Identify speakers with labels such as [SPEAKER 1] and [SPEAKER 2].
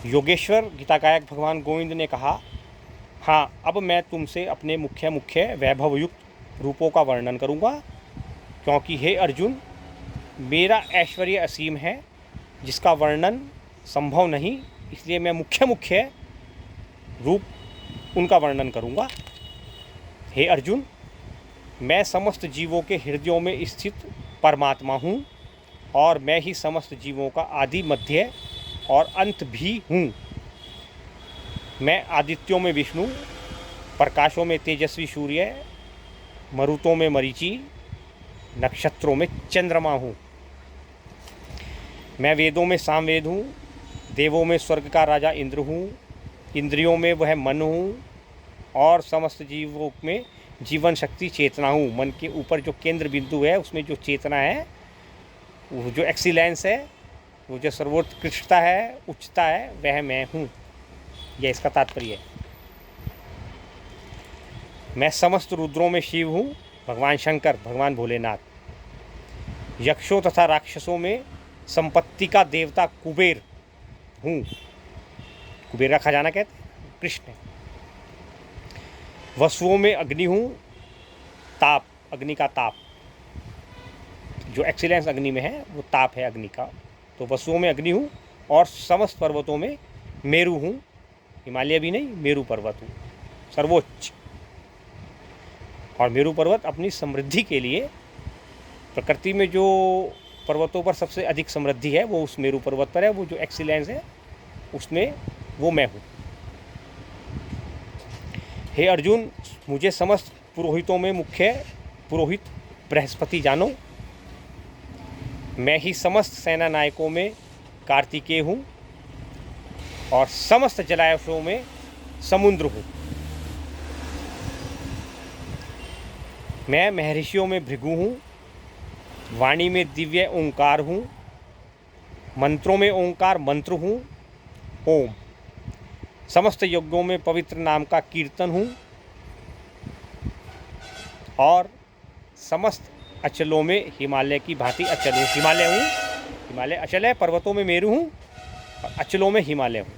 [SPEAKER 1] योगेश्वर गीताकायक भगवान गोविंद ने कहा, हाँ अब मैं तुमसे अपने मुख्य मुख्य वैभवयुक्त रूपों का वर्णन करूँगा, क्योंकि हे अर्जुन मेरा ऐश्वर्य असीम है जिसका वर्णन संभव नहीं, इसलिए मैं मुख्य मुख्य रूप उनका वर्णन करूँगा। हे अर्जुन मैं समस्त जीवों के हृदयों में स्थित परमात्मा हूँ और मैं ही समस्त जीवों का आदि मध्य और अंत भी हूँ। मैं आदित्यों में विष्णु, प्रकाशों में तेजस्वी सूर्य, मरुतों में मरीचि, नक्षत्रों में चंद्रमा हूँ। मैं वेदों में सामवेद हूँ, देवों में स्वर्ग का राजा इंद्र हूँ, इंद्रियों में वह मन हूँ और समस्त जीवों में जीवन शक्ति चेतना हूँ। मन के ऊपर जो केंद्र बिंदु है उसमें जो चेतना है, वो जो एक्सीलेंस है, वो जो सर्वोत्कृष्टता है, उच्चता है, वह मैं हूँ। यह इसका तात्पर्य है। मैं समस्त रुद्रों में शिव हूँ, भगवान शंकर, भगवान भोलेनाथ। यक्षों तथा राक्षसों में संपत्ति का देवता कुबेर हूँ। कुबेर का खजाना कहते हैं कृष्ण। वसुओं में अग्नि हूँ, ताप, अग्नि का ताप, जो एक्सीलेंस अग्नि में है वो ताप है अग्नि का। तो वसुओं में अग्नि हूँ और समस्त पर्वतों में मेरु हूँ। हिमालय भी नहीं, मेरु पर्वत हूँ, सर्वोच्च। और मेरु पर्वत अपनी समृद्धि के लिए, प्रकृति में जो पर्वतों पर सबसे अधिक समृद्धि है वो उस मेरु पर्वत पर है। वो जो एक्सीलेंस है उसमें वो मैं हूँ। हे अर्जुन मुझे समस्त पुरोहितों में मुख्य पुरोहित बृहस्पति जानो। मैं ही समस्त सेना नायकों में कार्तिकेय हूँ और समस्त जलाशयों में समुद्र हूँ। मैं महर्षियों में भृगु हूँ, वाणी में दिव्य ओंकार हूँ, मंत्रों में ओंकार मंत्र हूँ, ओम। समस्त यज्ञों में पवित्र नाम का कीर्तन हूँ और समस्त अचलों में हिमालय की भांति अचल हूँ। हिमालय हूँ, हिमालय अचल है, पर्वतों में मेरु हूँ और अचलों में हिमालय हूँ।